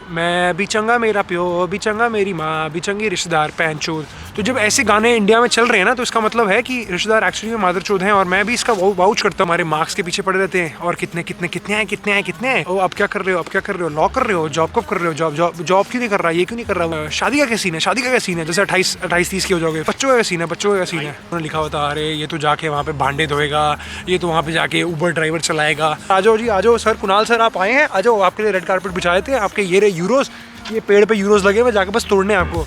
मैं भी चंगा मेरा प्यो भी चंगा मेरी माँ भी चंगी रिश्तेदार पैंचोद। तो जब ऐसे गाने इंडिया में चल रहे हैं ना, तो इसका मतलब है कि रिश्तेदार एक्चुअली में मादरचोद हैं। और मैं भी इसका वाउच करता हूँ। हमारे मार्क्स के पीछे पड़े रहते हैं और कितने कितने कितने हैं कितने हैं कितने हैं। ओ अब क्या कर रहे हो, अब क्या कर रहे हो, लॉ कर रहे हो, जॉब कब कर रहे हो, जॉब क्यों नहीं कर रहा, ये क्यों नहीं कर रहा, शादी का क्या सीन है, शादी का क्या सीन है, जैसे 28-30 की हो जाओगे, बच्चों का क्या सीन है, बच्चों का क्या सीन है। उन्होंने लिखा होता अरे ये तो जाके वहाँ पे भांडे धोएगा, ये तो वहाँ पे जाके उबर ड्राइवर चलाएगा। आ जाओ जी आ जाओ सर, कुणाल सर आप आए हैं, आ जाओ, आपके लिए रेड कारपेट बिछाए थे, आपके ये रहे यूरोस, ये पेड़ पे यूरोस लगे हुए, जाके बस तोड़ने आपको।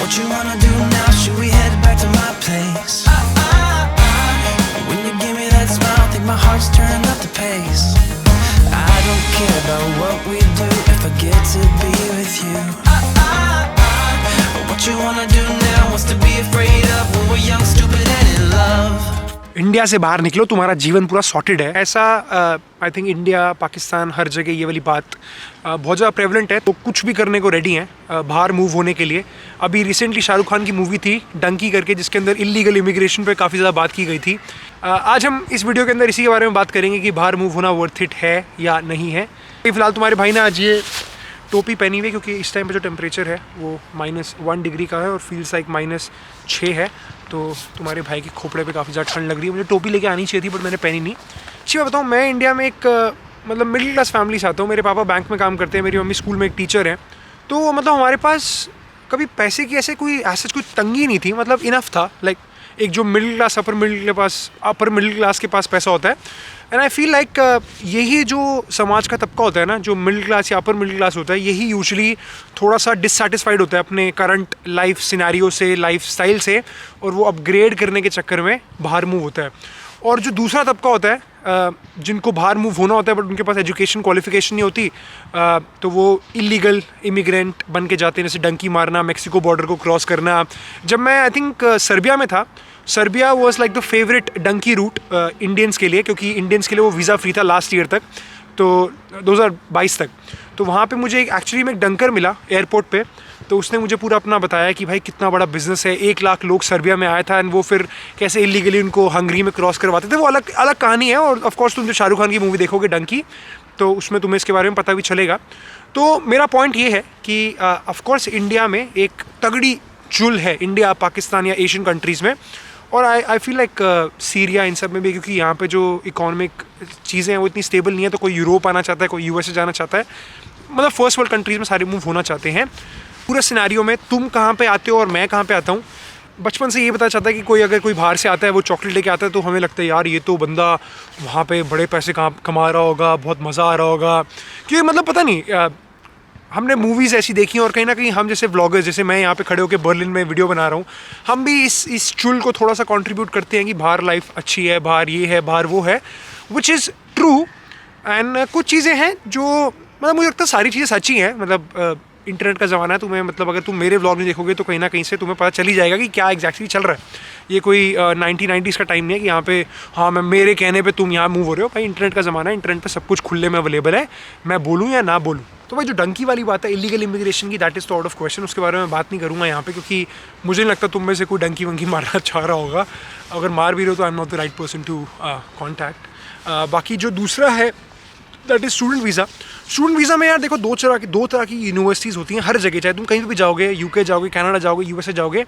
What you wanna do now? Should we head back to my place? When you give me that smile, think my heart's turned up the pace. I don't care about what we do if I get to be with you. What you wanna do now? What's to be afraid of when we're young, stupid and in love? India से बाहर निकलो, तुम्हारा जीवन पूरा sorted है, ऐसा I think India Pakistan हर जगह ये वाली बात बहुत ज़्यादा प्रेवलेंट है। तो कुछ भी करने को रेडी हैं बाहर मूव होने के लिए। अभी रिसेंटली शाहरुख खान की मूवी थी डंकी करके, जिसके अंदर इलीगल इमिग्रेशन पे काफ़ी ज़्यादा बात की गई थी। आज हम इस वीडियो के अंदर इसी के बारे में बात करेंगे कि बाहर मूव होना वर्थ इट है या नहीं है। फिलहाल तुम्हारे भाई ने आज ये टोपी पहनी हुई है क्योंकि इस टाइम पे जो टेम्परेचर है वो -1 डिग्री का है और फील्स लाइक -6 है। तो तुम्हारे भाई के खोपड़े पे काफ़ी ज़्यादा ठंड लग रही है। मुझे टोपी लेके आनी चाहिए थी बट मैंने पहनी नहीं। अच्छी बात बताऊँ, मैं इंडिया में एक मतलब मिडिल क्लास फैमिली से आता हूँ। मेरे पापा बैंक में काम करते हैं, मेरी मम्मी स्कूल में एक टीचर है। तो मतलब हमारे पास कभी पैसे की ऐसे कोई तंगी नहीं थी, मतलब इनफ था। लाइक एक जो middle class upper middle class के पास पैसा होता है, एंड आई फील लाइक यही जो समाज का तबका होता है ना, जो मिडिल क्लास या अपर मिडिल क्लास होता है, यही यूजुअली थोड़ा सा डिससेटिस्फाइड होता है अपने करंट लाइफ सिनेरियो से, लाइफ स्टाइल से, और वो अपग्रेड करने के चक्कर में बाहर मूव होता है। और जो दूसरा तबका होता है जिनको बाहर मूव होना होता है बट उनके पास एजुकेशन क्वालिफिकेशन नहीं होती, तो वो इलीगल इमिग्रेंट बन के जाते हैं, जैसे डंकी मारना, मेक्सिको बॉर्डर को क्रॉस करना। जब मैं आई थिंक सर्बिया में था, Serbia was like the favourite donkey route Indians के लिए, क्योंकि इंडियंस के लिए वो वीज़ा फ्री था लास्ट ईयर तक, तो 2022 तक। तो वहाँ पे मुझे एक्चुअली में एक डंकर मिला एयरपोर्ट पे। तो उसने मुझे पूरा अपना बताया कि भाई कितना बड़ा बिजनेस है, 1 लाख लोग सर्बिया में आया था, एंड वो फिर कैसे इलीगली उनको हंगरी में क्रॉस करवाते थे। वो अलग अलग कहानी है। और ऑफ कोर्स तुम जो शाहरुख खान की मूवी देखोगे डंकी, तो उसमें तुम्हें इसके बारे में पता भी चलेगा। तो मेरा पॉइंट ये है कि ऑफ कोर्स इंडिया में एक तगड़ी चुल है, इंडिया पाकिस्तान या एशियन कंट्रीज़ में, और आई फील लाइक सीरिया इन सब में भी, क्योंकि यहाँ पे जो इकोनॉमिक चीज़ें हैं वो इतनी स्टेबल नहीं है। तो कोई यूरोप आना चाहता है, कोई यूएसए जाना चाहता है, मतलब फर्स्ट वर्ल्ड कंट्रीज़ में सारे मूव होना चाहते हैं। पूरे सिनेरियो में तुम कहाँ पे आते हो और मैं कहाँ पे आता हूँ, बचपन से ये पता चाहता है कि कोई अगर कोई बाहर से आता है, वो चॉकलेट लेके आता है, तो हमें लगता है यार ये तो बंदा वहाँ पे बड़े पैसे कमा रहा होगा, बहुत मज़ा आ रहा होगा। क्योंकि मतलब पता नहीं, हमने मूवीज़ ऐसी देखी हैं, और कहीं ना कहीं हम जैसे व्लॉगर्स, जैसे मैं यहाँ पे खड़े होकर बर्लिन में वीडियो बना रहा हूँ, हम भी इस चुल को थोड़ा सा कंट्रीब्यूट करते हैं कि बाहर लाइफ अच्छी है, बाहर ये है, बाहर वो है, विच इज़ ट्रू। एंड कुछ चीज़ें हैं जो मतलब मुझे लगता है सारी चीज़ें सच्ची हैं। मतलब इंटरनेट का ज़माना है, तुम्हें मतलब अगर तुम मेरे व्लॉग नहीं देखोगे तो कहीं ना कहीं से तुम्हें पता चल ही जाएगा कि क्या एग्जैक्टली चल रहा है। ये कोई 1990s का टाइम नहीं है कि यहाँ पे हाँ मैं मेरे कहने पे तुम यहाँ मूव हो रहे हो। भाई इंटरनेट का ज़माना है, इंटरनेट पे सब कुछ खुले में अवेलेबल है, मैं बोलूँ या ना बोलूँ। तो भाई जो डंकी वाली बात है इलीगल इमिग्रेशन की, दैट इज़ तो आउट ऑफ क्वेश्चन, उसके बारे में बात नहीं करूँगा यहाँ पे, क्योंकि मुझे नहीं लगता तुम में से कोई डंकी वंकी मारना चाह रहा होगा। अगर मार भी रहे हो तो I am not the right person to contact. बाकी जो दूसरा है that is student visa. Student visa में यार देखो दो तरह की यूनिवर्सिटीज़ होती हैं हर जगह, चाहे तुम कहीं भी जाओगे, यूके जाओगे, कनाडा जाओगे, यूएसए जाओगे,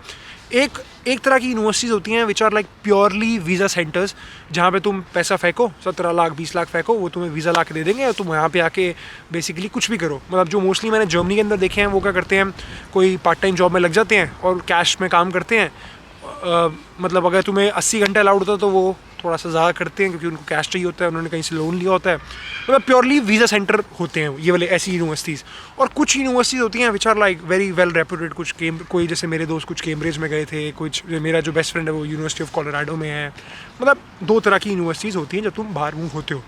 एक तरह की यूनिवर्सिटीज़ होती हैं which are like purely visa centres, जहाँ पे तुम पैसा फेंको, 17 लाख 20 लाख फेंको, वो तुम्हें वीज़ा ला के दे देंगे और तुम यहाँ पे आके बेसिकली कुछ भी करो। मतलब जो मोस्टली मैंने जर्मनी के अंदर देखे हैं, वो क्या करते हैं, कोई पार्ट टाइम जॉब में लग जाते हैं और कैश में काम करते हैं। मतलब अगर तुम्हें 80 घंटे अलाउड होता है तो वो थोड़ा सा ज़्यादा करते हैं, क्योंकि उनको कैश चाहिए होता है, उन्होंने कहीं से लोन लिया होता है। मतलब प्योरली वीज़ा सेंटर होते हैं ये वाले ऐसी यूनिवर्सिटीज़। और कुछ यूनिवर्सिटीज़ होती हैं which are like very well reputed. कुछ कोई जैसे मेरे दोस्त कुछ कैम्ब्रिज में गए थे, कुछ मेरा जो बेस्ट फ्रेंड है वो यूनिवर्सिटी ऑफ कोलोराडो में है। मतलब दो तरह की यूनिवर्सिटीज़ होती हैं जब तुम बाहर मूव होते हो।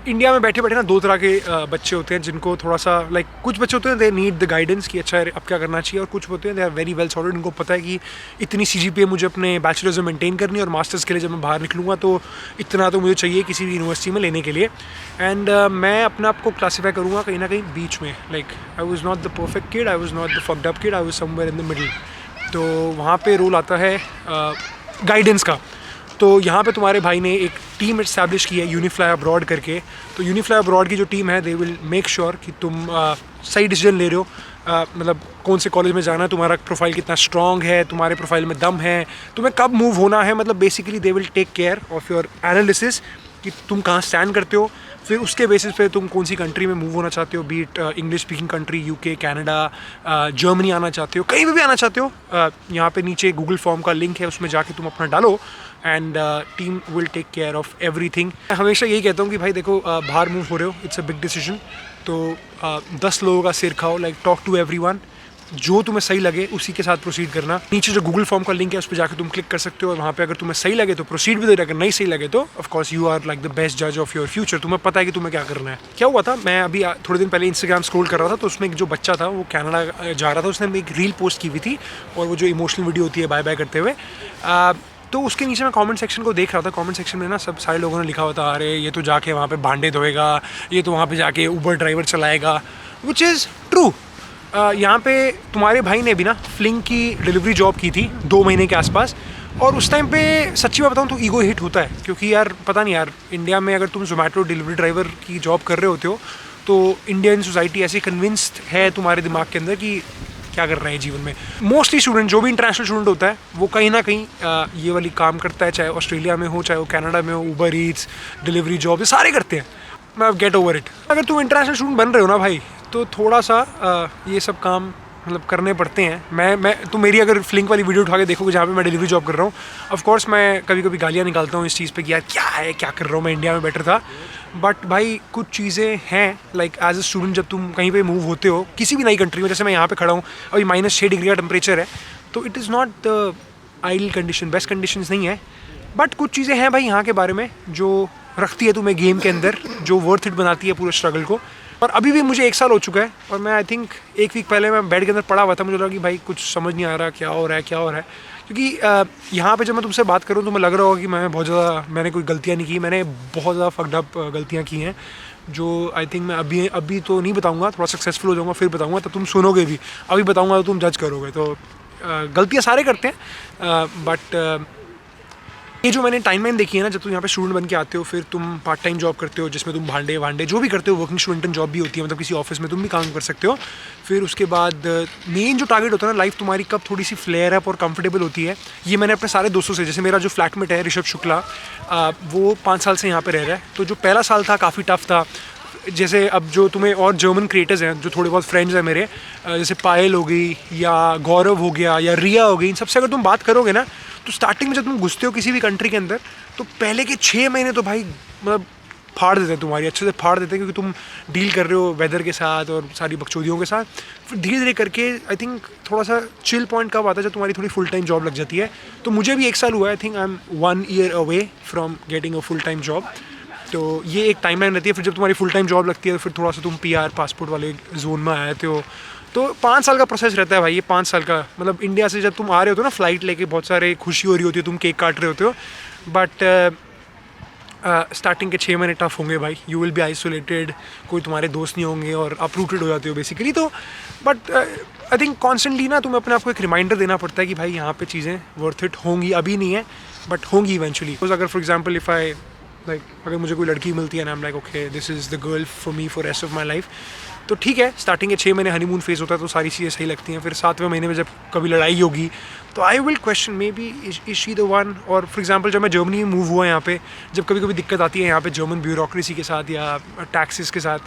इंडिया में बैठे बैठे ना दो तरह के बच्चे होते हैं, जिनको थोड़ा सा लाइक कुछ बच्चे होते हैं दे नीड द गाइडेंस कि अच्छा अब क्या करना चाहिए, और कुछ होते हैं they are very well sorted, उनको पता है कि इतनी CGPA मुझे अपने बैचलर्स में मेंटेन करनी है और मास्टर्स के लिए जब मैं बाहर निकलूँगा तो इतना तो मुझे चाहिए किसी भी यूनिवर्सिटी में लेने के लिए। एंड मैं अपने आप को क्लासीफाई करूँगा कहीं ना कहीं बीच में। Like I was not the perfect kid, I was not the fucked up kid, I was somewhere in the middle. तो वहाँ पे रोल आता है गाइडेंस का। तो यहाँ पे तुम्हारे भाई ने एक टीम इस्टेब्लिश की है यूनिफ्लाई अब्रॉड करके। तो यूनिफ्लाई अब्रॉड की जो टीम है दे विल मेक श्योर कि तुम सही डिसीजन ले रहे हो, मतलब कौन से कॉलेज में जाना है, तुम्हारा प्रोफाइल कितना स्ट्रॉन्ग है, तुम्हारे प्रोफाइल में दम है, तुम्हें कब मूव होना है। मतलब basically they will take care of your analysis कि तुम कहाँ स्टैंड करते हो, फिर उसके बेसिस पे तुम कौन सी कंट्री में मूव होना चाहते हो, B it English speaking country, UK, Canada, Germany आना चाहते हो, कहीं भी आना चाहते हो। यहाँ पे नीचे गूगल फॉर्म का लिंक है, उसमें जाके तुम अपना डालो and team will take care of everything. मैं हमेशा यही कहता हूँ कि भाई देखो, बाहर मूव हो रहे हो, इट्स अ बिग डिसीजन। तो 10 लोगों का सिर खाओ, लाइक टॉक टू एवरीवन, जो तुम्हें सही लगे उसी के साथ प्रोसीड करना। नीचे जो गूगल फॉर्म का लिंक है उस पर जाकर तुम क्लिक कर सकते हो, और वहाँ पे अगर तुम्हें सही लगे तो प्रोसीड भी, अगर नहीं सही लगे तो of course you are like the best जज ऑफ योर फ्यूचर। तुम्हें पता है कि तुम्हें क्या करना है। क्या हुआ था, मैं अभी थोड़े दिन पहले इंस्टाग्राम स्क्रॉल कर रहा था, तो उसमें एक जो बच्चा था वो कनाडा जा रहा था, उसने एक रील पोस्ट की हुई थी, और वो जो इमोशनल वीडियो होती है बाय बाय करते हुए, तो उसके नीचे मैं कमेंट सेक्शन को देख रहा था। कमेंट सेक्शन में ना सब सारे लोगों ने लिखा हुआ था, अरे ये तो जाके वहाँ पे भांडे धोएगा, ये तो वहाँ पे जाके उबर ड्राइवर चलाएगा, विच इज़ ट्रू। यहाँ पे तुम्हारे भाई ने भी ना फ्लिंग की डिलीवरी जॉब की थी 2 महीने के आसपास, और उस टाइम पे सच्ची बात बताऊँ तो ईगो हिट होता है, क्योंकि यार पता नहीं यार, इंडिया में अगर तुम जोमेटो डिलीवरी ड्राइवर की जॉब कर रहे होते हो तो इंडियन सोसाइटी ऐसी कन्विंस्ड है तुम्हारे दिमाग के अंदर कि क्या कर रहे हैं जीवन में। मोस्टली स्टूडेंट, जो भी इंटरनेशनल स्टूडेंट होता है, वो कहीं ना कहीं ये वाली काम करता है, चाहे ऑस्ट्रेलिया में हो, चाहे वो कनाडा में हो, उबर ईट्स, डिलीवरी जॉब, ये सारे करते हैं। मैं गेट ओवर इट। अगर तुम इंटरनेशनल स्टूडेंट बन रहे हो ना भाई, तो थोड़ा सा ये सब काम मतलब करने पड़ते हैं। मैं तुम मेरी अगर फ्लिंक वाली वीडियो उठा के देखोगे जहाँ पे मैं डिलीवरी जॉब कर रहा हूँ, ऑफ कोर्स मैं कभी कभी गालियाँ निकालता हूँ इस चीज़ पे कि यार क्या है, क्या कर रहा हूँ मैं, इंडिया में बेटर था। बट भाई कुछ चीज़ें हैं, लाइक एज अ स्टूडेंट जब तुम कहीं पे मूव होते हो किसी भी नई कंट्री में, जैसे मैं यहाँ पे खड़ा हूँ, अभी -6 डिग्री का टेम्परेचर है, तो it is not the ideal condition, best conditions नहीं है। बट कुछ चीज़ें हैं भाई यहाँ के बारे में जो रखती है तुम्हें गेम के अंदर, जो वर्थ इट बनाती है पूरे स्ट्रगल को। और अभी भी मुझे 1 साल हो चुका है, और मैं आई थिंक 1 वीक पहले मैं बेड के अंदर पड़ा हुआ था, मुझे लगा कि भाई कुछ समझ नहीं आ रहा क्या हो रहा है, क्या हो रहा है। क्योंकि यहाँ पे जब मैं तुमसे बात करूँ तो मैं लग रहा होगा कि मैंने कोई गलतियाँ नहीं की। मैंने बहुत ज़्यादा फक्ड अप गलतियाँ की हैं, जो आई थिंक मैं अभी तो नहीं बताऊँगा, थोड़ा सक्सेसफुल हो जाऊँगा फिर बताऊँगा, तो तुम सुनोगे भी। अभी बताऊँगा तो तुम जज करोगे। तो गलतियाँ सारे करते हैं, बट ये जो मैंने टाइमलाइन देखी है ना, जब तुम यहाँ पे स्टूडेंट बन के आते हो, फिर तुम पार्ट टाइम जॉब करते हो जिसमें तुम भांडे जो भी करते हो, वर्किंग स्टूडेंट जॉब भी होती है, मतलब किसी ऑफिस में तुम भी काम कर सकते हो। फिर उसके बाद मेन जो टारगेट होता है ना, लाइफ तुम्हारी कब थोड़ी सी फ्लेयर अप और कंफर्टेबल होती है, ये मैंने अपने सारे दोस्तों से, जैसे मेरा जो फ्लैटमेट है ऋषभ शुक्ला, वो 5 साल से यहाँ पर रह रहा है। तो जो पहला साल था काफ़ी टफ था। जैसे अब जो तुम्हें और जर्मन क्रिएटर्स हैं जो थोड़े बहुत फ्रेंड्स हैं मेरे, जैसे पायल हो गई या गौरव हो गया या रिया हो गई, इन सबसे अगर तुम बात करोगे ना, तो स्टार्टिंग में जब तुम घुसते हो किसी भी कंट्री के अंदर, तो पहले के 6 महीने तो भाई मतलब फाड़ देते हैं तुम्हारी, अच्छे से फाड़ देते हैं, क्योंकि तुम डील कर रहे हो वेदर के साथ और सारी बकचोदियों के साथ। फिर धीरे धीरे करके आई थिंक थोड़ा सा चिल पॉइंट कब आता है, जब तुम्हारी थोड़ी फुल टाइम जॉब लग जाती है। तो मुझे भी 1 साल हुआ है, I think I am 1 year away from getting a full time job. तो ये एक टाइमलाइन रहती है। फिर जब तुम्हारी फुल टाइम जॉब लगती है, तो फिर थोड़ा सा तुम PR पासपोर्ट वाले जोन में आए थे हो, तो 5 साल का प्रोसेस रहता है भाई। ये 5 साल का मतलब इंडिया से जब तुम आ रहे होते हो ना फ्लाइट लेके, बहुत सारे खुशी हो रही होती है, तुम केक काट रहे होते हो, बट स्टार्टिंग के 6 महीने टफ होंगे भाई। यू विल बी आइसोलेटेड, कोई तुम्हारे दोस्त नहीं होंगे और अप्रूटेड हो जाते हो बेसिकली। तो बट आई थिंक कॉन्स्टेंटली ना तुम्हें अपने आप को एक रिमाइंडर देना पड़ता है कि भाई यहाँ पे चीज़ें वर्थ इट होंगी, अभी नहीं है बट होंगी इवेंचुअली। अगर for example if I like अगर मुझे कोई लड़की मिलती है ना, I am like okay this is the girl for me for rest of my life, तो ठीक है। स्टार्टिंग के 6 महीने हनीमून फेज होता है, तो सारी चीज़ें सही लगती हैं। फिर 7वें महीने में जब कभी लड़ाई होगी, तो I will question may be is she the one. और फॉर एग्जांपल जब मैं जर्मनी में मूव हुआ यहाँ पे, जब कभी कभी दिक्कत आती है यहाँ पे जर्मन ब्यूरोक्रेसी के साथ या टैक्सेस के साथ,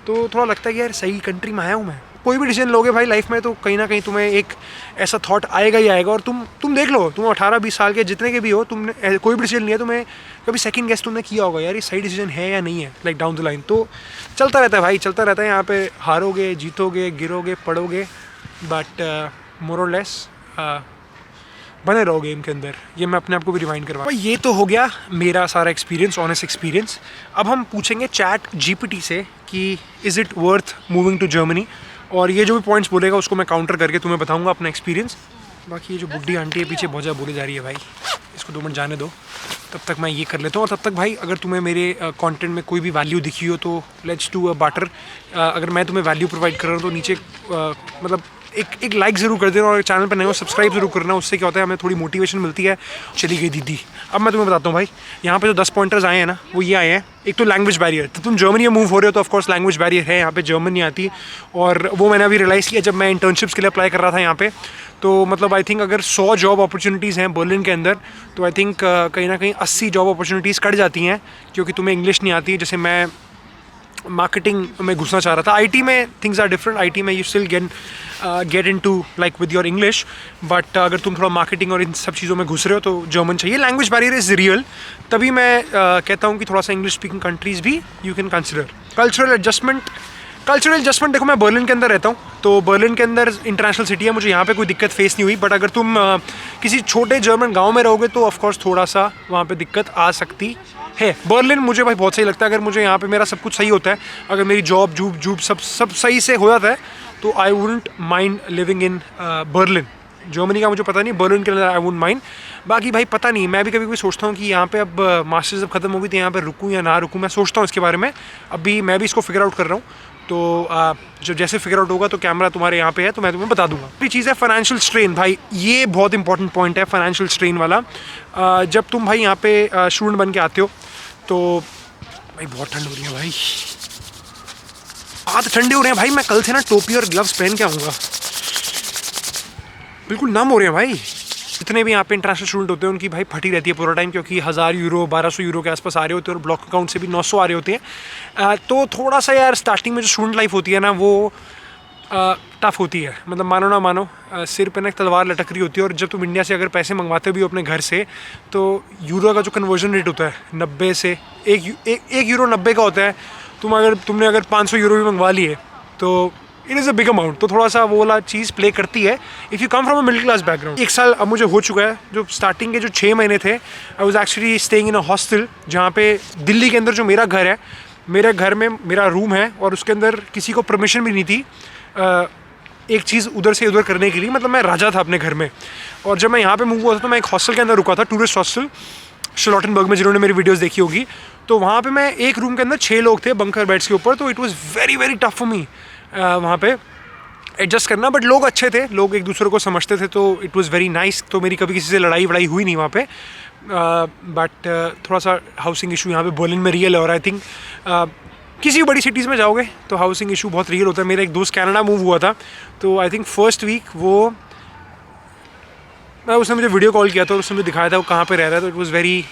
तो थोड़ा लगता है कि यार सही कंट्री में आया हूँ मैं। कोई भी डिसीजन लोगे भाई लाइफ में, तो कहीं ना कहीं तुम्हें एक ऐसा थॉट आएगा ही आएगा। और तुम देख लो, तुम 18-20 साल के जितने के भी हो, तुमने कोई भी डिसीजन लिया, तुम्हें कभी सेकंड गेस तुमने किया होगा यार ये सही डिसीजन है या नहीं है, लाइक डाउन द लाइन। तो चलता रहता है भाई, चलता रहता है। यहाँ पे हारोगे, जीतोगे, गिरोगे, पड़ोगे, बट मोर और लेस बने रहो गेम के अंदर। ये मैं अपने आप को भी रिमाइंड करवा। ये तो हो गया मेरा सारा एक्सपीरियंस, ऑनेस्ट एक्सपीरियंस। अब हम पूछेंगे चैट GPT से कि is it worth moving to Germany, और ये जो भी पॉइंट्स बोलेगा उसको मैं काउंटर करके तुम्हें बताऊंगा अपना एक्सपीरियंस। बाकी ये जो बुढ़ी आंटी है पीछे बहुत ज़्यादा बोले जा रही है भाई, इसको 2 मिनट जाने दो, तब तक मैं ये कर लेता हूँ। और तब तक भाई अगर तुम्हें मेरे कंटेंट में कोई भी वैल्यू दिखी हो तो लेट्स डू अ बाटर। अगर मैं तुम्हें वैल्यू प्रोवाइड कर रहा हूँ तो नीचे मतलब एक लाइक ज़रूर कर देना और चैनल पर नए हो सब्सक्राइब जरूर करना। उससे क्या होता है हमें थोड़ी मोटिवेशन मिलती है। चली गई दीदी। अब मैं तुम्हें बताता हूँ भाई, यहाँ पे जो 10 पॉइंटर्स आए हैं ना वो ये आए हैं। एक तो लैंग्वेज बैरियर, तो तुम जर्मनी में मूव हो रहे हो तो ऑफकोर्स लैंग्वेज बैरियर है, यहाँ पे जर्मन नहीं आती। और वो मैंने अभी रियलाइज़ किया जब मैं इंटर्नशिप्स के लिए अप्लाई कर रहा था यहाँ पे। तो मतलब आई थिंक अगर 100 जॉब अपॉर्चुनिटीज़ हैं बर्लिन के अंदर तो आई थिंक कहीं ना कहीं 80 जॉब अपॉर्चुनिटीज़ कट जाती हैं क्योंकि तुम्हें इंग्लिश नहीं आती। जैसे मैं मार्केटिंग में घुसना चाह रहा था, आईटी में थिंग्स आर डिफरेंट। आईटी में you still get into like with your English, but अगर तुम थोड़ा मार्केटिंग और इन सब चीज़ों में घुस रहे हो तो जर्मन चाहिए। Language barrier is real. तभी मैं कहता हूँ कि थोड़ा सा इंग्लिश स्पीकिंग कंट्रीज़ भी you can consider. Cultural adjustment देखो मैं बर्लिन के अंदर रहता हूँ तो बर्लिन के अंदर इंटरनेशनल सिटी है, मुझे यहाँ पे कोई दिक्कत फेस नहीं हुई। बट अगर तुम किसी छोटे जर्मन गांव में रहोगे तो ऑफकोर्स थोड़ा सा वहाँ पे दिक्कत आ सकती है। बर्लिन मुझे भाई बहुत सही लगता है। अगर मुझे यहाँ पे मेरा सब कुछ सही होता है, अगर मेरी जॉब सब सही से हो जाता है तो I wouldn't mind living in Berlin. Germany का मुझे पता नहीं, बर्लिन के अंदर आई वुडंट माइंड। बाकी भाई पता नहीं, मैं भी कभी कभी सोचता हूँ कि यहाँ पे अब मास्टर्स जब खत्म होगी तो यहाँ पे रुकूँ या ना रुकूँ। मैं सोचता हूँ इसके बारे में, अभी मैं भी इसको फिगर आउट कर रहा हूँ। तो जब जैसे फिगर आउट होगा तो कैमरा तुम्हारे यहाँ पे है तो मैं तुम्हें बता दूंगा। दूसरी चीज़ है फाइनेंशियल स्ट्रेन। भाई ये बहुत इंपॉर्टेंट पॉइंट है, फाइनेंशियल स्ट्रेन वाला। जब तुम भाई यहाँ पे स्टूडेंट बन के आते हो तो भाई बहुत ठंड हो रही है भाई, हाथ ठंडे हो रहे हैं भाई। मैं कल से ना टोपी और ग्लव्स पहन के आऊँगा, बिल्कुल नम हो रहे हैं भाई। जितने भी यहाँ पे इंटरनेशनल स्टूडेंट होते हैं उनकी भाई फटी रहती है पूरा टाइम, क्योंकि 1000 यूरो 1200 यूरो के आसपास आ रहे होते हैं और ब्लॉक अकाउंट से भी 900 आ रहे होते हैं। तो थोड़ा सा यार स्टार्टिंग में जो स्टूडेंट लाइफ होती है ना वो टफ होती है। मतलब मानो ना मानो सिर पे ना एक तलवार लटक रही होती है। और जब तुम इंडिया से अगर पैसे मंगवाते भी हो अपने घर से तो यूरो का जो कन्वर्जन रेट होता है 90 से एक यूरो 90 का होता है। तुमने अगर 500 यूरो भी मंगवा लिए तो it is a big amount. तो थोड़ा सा वो वाला चीज़ प्ले करती है if you come from a middle class background. एक साल अब मुझे हो चुका है। जो स्टार्टिंग के जो 6 महीने थे I was actually staying in a hostel, जहाँ पे दिल्ली के अंदर जो मेरा घर है, मेरे घर में मेरा रूम है और उसके अंदर किसी को परमिशन भी नहीं थी एक चीज़ उधर से उधर करने के लिए। मतलब मैं राजा था अपने घर में। और जब मैं यहाँ पे मूव हुआ था तो मैं एक हॉस्टल के अंदर रुका था, टूरिस्ट हॉस्टल शलोटनबर्ग में, जिन्होंने मेरी वीडियोस देखी होगी। तो वहाँ पे मैं एक रूम के अंदर 6 लोग थे बंकर बेड्स के ऊपर। तो it was very very tough for me वहाँ पे एडजस्ट करना। बट लोग अच्छे थे, लोग एक दूसरे को समझते थे, तो इट वाज वेरी नाइस। तो मेरी कभी किसी से लड़ाई वड़ाई हुई नहीं वहाँ पे। बट थोड़ा सा हाउसिंग इशू यहाँ पे बर्लिन में रियल है। और आई थिंक किसी भी बड़ी सिटीज़ में जाओगे तो हाउसिंग इशू बहुत रियल होता है। मेरा एक दोस्त कनाडा मूव हुआ था तो आई थिंक फर्स्ट वीक उसने मुझे वीडियो कॉल किया था और उसने मुझे दिखाया था वो कहाँ पे रह रहा है। तो it was very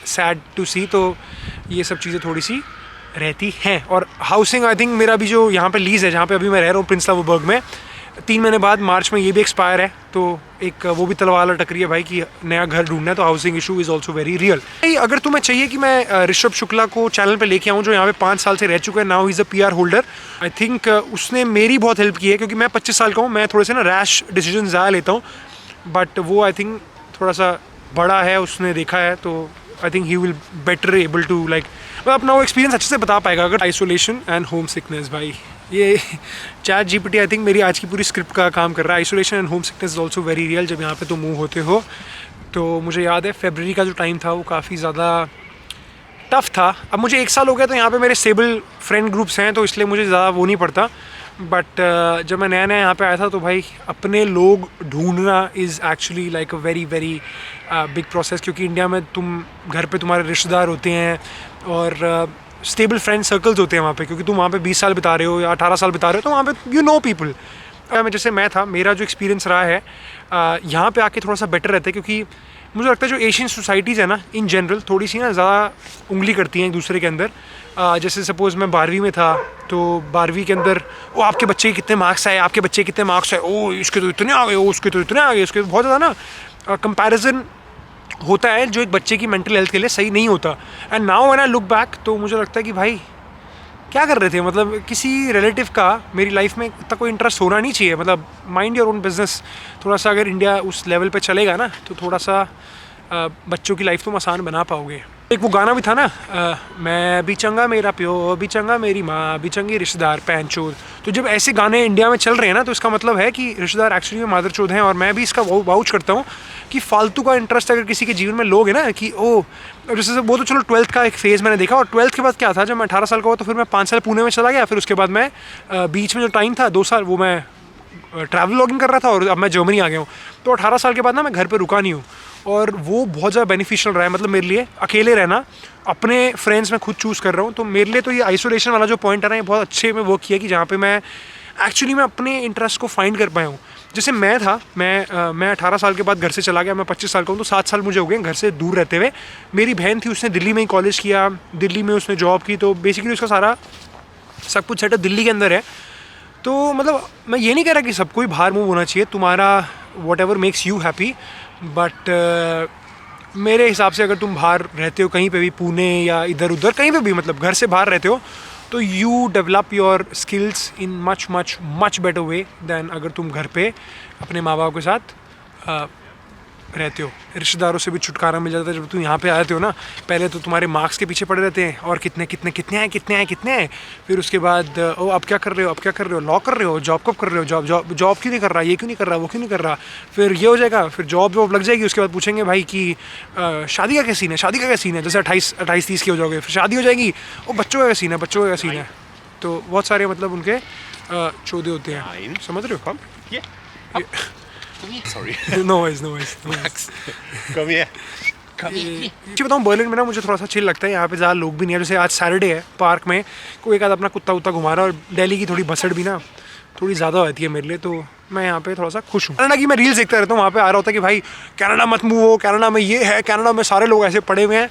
sad to see. तो ये सब चीज़ें थोड़ी सी रहती हैं। और हाउसिंग आई थिंक मेरा भी जो यहाँ पे लीज़ है, जहाँ पे अभी मैं रह रहा हूँ प्रिंसलावबर्ग में, 3 महीने बाद मार्च में ये भी एक्सपायर है। तो एक वो भी तलवार लटक रही है भाई कि नया घर ढूंढना है। तो housing issue is also very real. अगर तुम्हें चाहिए कि मैं ऋषभ शुक्ला को चैनल पे लेके आऊँ जो यहाँ पे 5 साल से रह चुका है, now is a PR holder. I think उसने मेरी बहुत हेल्प की है क्योंकि मैं 25 साल का हूँ। मैं थोड़े से ना रैश डिसीजन ज़्यादा लेता हूँ, बट वो आई थिंक थोड़ा सा बड़ा है, उसने देखा है। तो I think he will better able to like अपना वो एक्सपीरियंस अच्छे से बता पाएगा। अगर आइसोलेशन एंड होम सिकनेस, भाई ये ChatGPT आई थिंक मेरी आज की पूरी स्क्रिप्ट का काम कर रहा है। Isolation and home sickness is also very real जब यहाँ पे तुम मूव होते हो। तो मुझे याद है फरवरी का जो टाइम था वो काफ़ी ज़्यादा टफ था। अब मुझे 1 साल हो गया तो यहाँ पे मेरे स्टेबल फ्रेंड ग्रुप्स हैं तो इसलिए मुझे ज़्यादा वो नहीं पड़ता। बट जब मैं नया यहाँ पे आया था तो भाई अपने लोग ढूंढना is actually like a very very big process. क्योंकि इंडिया में तुम घर पे तुम्हारे रिश्तेदार होते हैं और स्टेबल फ्रेंड सर्कल्स होते हैं वहाँ पे, क्योंकि तुम वहाँ पे 20 साल बिता रहे हो या 18 साल बिता रहे हो तो वहाँ पे यू नो पीपल। जैसे मैं था, मेरा जो एक्सपीरियंस रहा है यहाँ पे आके थोड़ा सा बेटर रहता है। क्योंकि मुझे लगता है जो एशियन सोसाइटीज़ है ना इन जनरल थोड़ी सी ना ज़्यादा उंगली करती हैं एक दूसरे के अंदर। जैसे सपोज़ मैं 12वीं में था तो 12वीं के अंदर ओ आपके बच्चे के कितने मार्क्स आए, आपके बच्चे कितने मार्क्स आए, ओ इसके तो इतने आ गए, ओ उसके तो इतने आ गए। उसके बहुत ज़्यादा ना कंपैरिजन होता है जो एक बच्चे की मेंटल हेल्थ के लिए सही नहीं होता। And now when I look back तो मुझे लगता है कि भाई क्या कर रहे थे। मतलब किसी रिलेटिव का मेरी लाइफ में इतना कोई इंटरेस्ट होना नहीं चाहिए। मतलब माइंड योर ओन बिजनेस। थोड़ा सा अगर इंडिया उस लेवल पे चलेगा ना तो थोड़ा सा बच्चों की लाइफ तुम आसान बना पाओगे। एक वो गाना भी था ना मैं भी चंगा मेरा प्यो भी चंगा मेरी माँ भी चंगी रिश्तेदार पैंचोद। तो जब ऐसे गाने इंडिया में चल रहे हैं ना तो इसका मतलब है कि रिश्तेदार एक्चुअली में मादरचोद हैं। और मैं भी इसका वाउच करता हूँ कि फालतू का इंटरेस्ट अगर किसी के जीवन में लोग हैं ना कि ओ जैसे वो तो चलो 12th का एक फेज़ मैंने देखा। और 12th के बाद क्या था, जब मैं 18 साल का हुआ तो फिर मैं 5 साल पुणे में चला गया। फिर उसके बाद मैं बीच में जो टाइम था 2 साल वो मैं ट्रैवल व्लॉगिंग कर रहा था और अब मैं जर्मनी आ गया हूँ। तो 18 साल के बाद ना मैं घर पे रुका नहीं हूँ और वो बहुत ज़्यादा बेनिफिशियल रहा है। मतलब मेरे लिए अकेले रहना, अपने फ्रेंड्स मैं खुद चूज़ कर रहा हूँ। तो मेरे लिए तो ये आइसोलेशन वाला जो पॉइंट है ना, ये बहुत अच्छे में वर्क किया कि जहाँ पे मैं एक्चुअली मैं अपने इंटरेस्ट को फाइंड कर पाया हूँ। जैसे मैं था, मैं 18 साल के बाद घर से चला गया, मैं 25 साल का हूँ, तो 7 साल मुझे हो गए घर से दूर रहते हुए। मेरी बहन थी, उसने दिल्ली में ही कॉलेज किया, दिल्ली में उसने जॉब की, तो बेसिकली उसका सारा सब कुछ सेटअप दिल्ली के अंदर है। तो मतलब मैं ये नहीं कह रहा कि सबको ही बाहर मूव होना चाहिए, तुम्हारा what ever makes you happy, but मेरे हिसाब से अगर तुम बाहर रहते हो कहीं पे भी, पुणे या इधर उधर कहीं पे भी, मतलब घर से बाहर रहते हो, तो you develop your skills in much much much better way than अगर तुम घर पे अपने माँ बाप के साथ रहते हो। रिश्तेदारों से भी छुटकारा मिल जाता है जब तुम यहाँ पे आते हो ना। पहले तो तुम्हारे मार्क्स के पीछे पड़े रहते हैं और कितने हैं, फिर उसके बाद ओ अब क्या कर रहे हो, लॉ कर रहे हो, जॉब कब कर रहे हो, जॉब क्यों नहीं कर रहा, ये क्यों नहीं कर रहा, वो क्यों नहीं कर रहा, फिर ये हो जाएगा, फिर जॉब लग जाएगी, उसके बाद पूछेंगे भाई कि शादी का क्या सीन है, जैसे 28-30 की हो जाओगे, फिर शादी हो जाएगी, वो बच्चों का क्या सीन है, तो बहुत सारे मतलब उनके चौदे होते हैं, समझ रहे हो कब? Sorry. No worries. Come here. जी बताऊँ, बर्लिन में ना मुझे थोड़ा सा चिल लगता है। यहाँ पे ज़्यादा लोग भी नहीं है। जैसे आज सैटरडे है, पार्क में कोई एक आध अपना कुत्ता घुमा रहा है, और दिल्ली की थोड़ी भसड़ भी ना थोड़ी ज़्यादा होती है मेरे लिए, तो मैं यहाँ पे थोड़ा सा खुश हूँ। कनाडा की मैं रील्स देखता रहता हूँ, वहाँ पे आ रहा होता है कि भाई कनाडा मत मूव हो, कनाडा में ये है, कनाडा में सारे लोग ऐसे पड़े हुए हैं।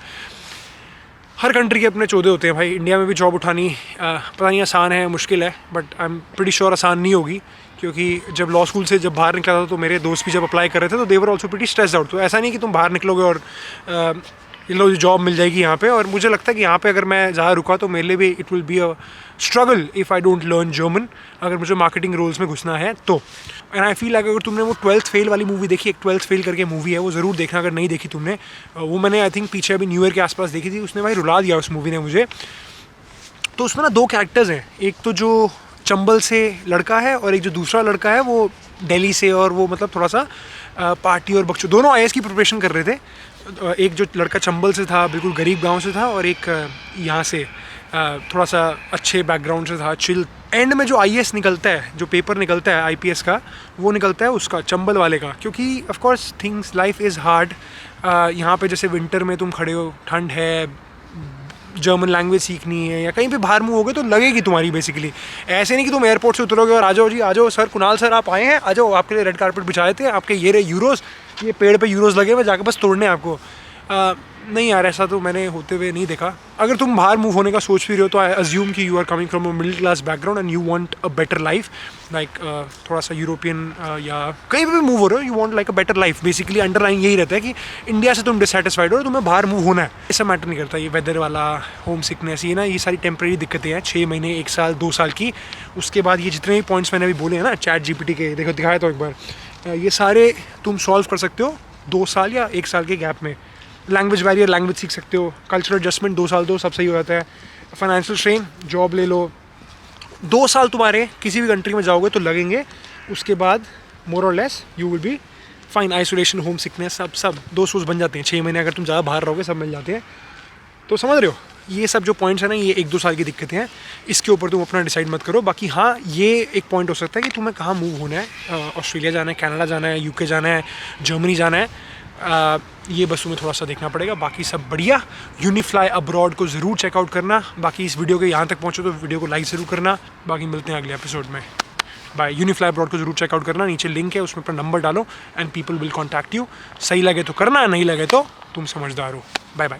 हर कंट्री के अपने चौदे होते हैं भाई। इंडिया में भी जॉब उठानी पता नहीं आसान है, मुश्किल है, but I am pretty sure आसान नहीं होगी, क्योंकि जब लॉ स्कूल से जब बाहर निकला था तो मेरे दोस्त भी जब अप्लाई कर रहे थे तो they were also pretty stressed out. तो ऐसा नहीं कि तुम बाहर निकलोगे और ये लो जॉब मिल जाएगी यहाँ पे। और मुझे लगता है कि यहाँ पे अगर मैं ज़्यादा रुका तो मेरे लिए भी it will be a struggle if I don't learn German, अगर मुझे मार्केटिंग रोल्स में घुसना है तो। एंड आई फील अगर तुमने वो 12th फेल वाली मूवी देखी, एक 12th फेल करके मूवी है, वो ज़रूर देखना अगर नहीं देखी तुमने। वो मैंने आई थिंक पीछे अभी न्यू ईयर के आसपास देखी थी, उसने भाई रुला दिया उस मूवी ने मुझे। तो उसमें ना 2 कैरेक्टर्स हैं, एक तो जो चंबल से लड़का है और एक जो दूसरा लड़का है वो दिल्ली से, और वो मतलब थोड़ा सा पार्टी और बच्चों दोनों आईएएस की प्रिपरेशन कर रहे थे। एक जो लड़का चंबल से था, बिल्कुल गरीब गांव से था, और एक यहाँ से थोड़ा सा अच्छे बैकग्राउंड से था, चिल। एंड में जो आईएएस निकलता है, जो पेपर निकलता है आईपीएस का, वो निकलता है उसका चंबल वाले का, क्योंकि of course things life is hard. यहाँ पे जैसे विंटर में तुम खड़े हो, ठंड है, जर्मन लैंग्वेज सीखनी है, या कहीं पे बाहर मूव होगे तो लगेगी तुम्हारी बेसिकली। ऐसे नहीं कि तुम एयरपोर्ट से उतरोगे और आ जाओ जी, आ जाओ सर, कुणाल सर आप आए हैं, आ जाओ, आपके लिए रेड कारपेट बिछा देते हैं, आपके ये रहे यूरोस, ये पेड़ पे यूरोस लगे हुए, जाके बस तोड़ने हैं आपको। नहीं यार, ऐसा तो मैंने होते हुए नहीं देखा। अगर तुम बाहर मूव होने का सोच भी रहे हो तो आई अज्यूम कि you are coming from a middle class background and you want a better life, like थोड़ा सा यूरोपियन या कहीं पे भी मूव हो रहे हो, you want like a better life. Basically underline यही रहता है कि इंडिया से तुम डिससेटिस्फाइड हो, तुम्हें बाहर मूव होना है। ऐसा मैटर नहीं करता ये वेदर वाला, होम सिकनेस, ये ना, ये सारी टेम्प्रेरी दिक्कतें हैं, 6 महीने, 1 साल, 2 साल की। उसके बाद ये जितने भी पॉइंट्स मैंने अभी बोले हैं ना चैट जीपीटी के, देखो दिखाया तो एक बार, ये सारे तुम सॉल्व कर सकते हो 2 साल या 1 साल के गैप में। लैंग्वेज बैरियर, लैंग्वेज सीख सकते हो, कल्चरल एडजस्टमेंट 2 साल दो, सब सही हो जाता है। फाइनेंशियल स्ट्रेन, जॉब ले लो, 2 साल तुम्हारे किसी भी कंट्री में जाओगे तो लगेंगे। उसके बाद मोर और less you will be fine. Isolation, home sickness, सब 2 सोर्स बन जाते हैं। 6 महीने अगर तुम ज़्यादा बाहर रहोगे सब मिल जाते हैं। तो समझ रहे हो, ये सब जो पॉइंट्स हैं ना, ये 1-2 साल की दिक्कतें हैं, इसके ऊपर तुम अपना डिसाइड मत करो। बाकी हाँ, ये एक पॉइंट हो सकता है कि तुम्हें कहाँ मूव होना है, ऑस्ट्रेलिया जाना है, कनाडा जाना है, यूके जाना है, जर्मनी जाना है, ये बस तुम्हें थोड़ा सा देखना पड़ेगा। बाकी सब बढ़िया। यूनिफ्लाई अब्रॉड को ज़रूर चेकआउट करना। बाकी इस वीडियो के यहाँ तक पहुँचो तो वीडियो को लाइक ज़रूर करना। बाकी मिलते हैं अगले एपिसोड में। बाय। यूनिफ्लाई अब्रॉड को जरूर चेकआउट करना, नीचे लिंक है, उसमें अपना नंबर डालो and people will contact you. सही लगे तो करना, नहीं लगे तो तुम समझदार हो। Bye bye.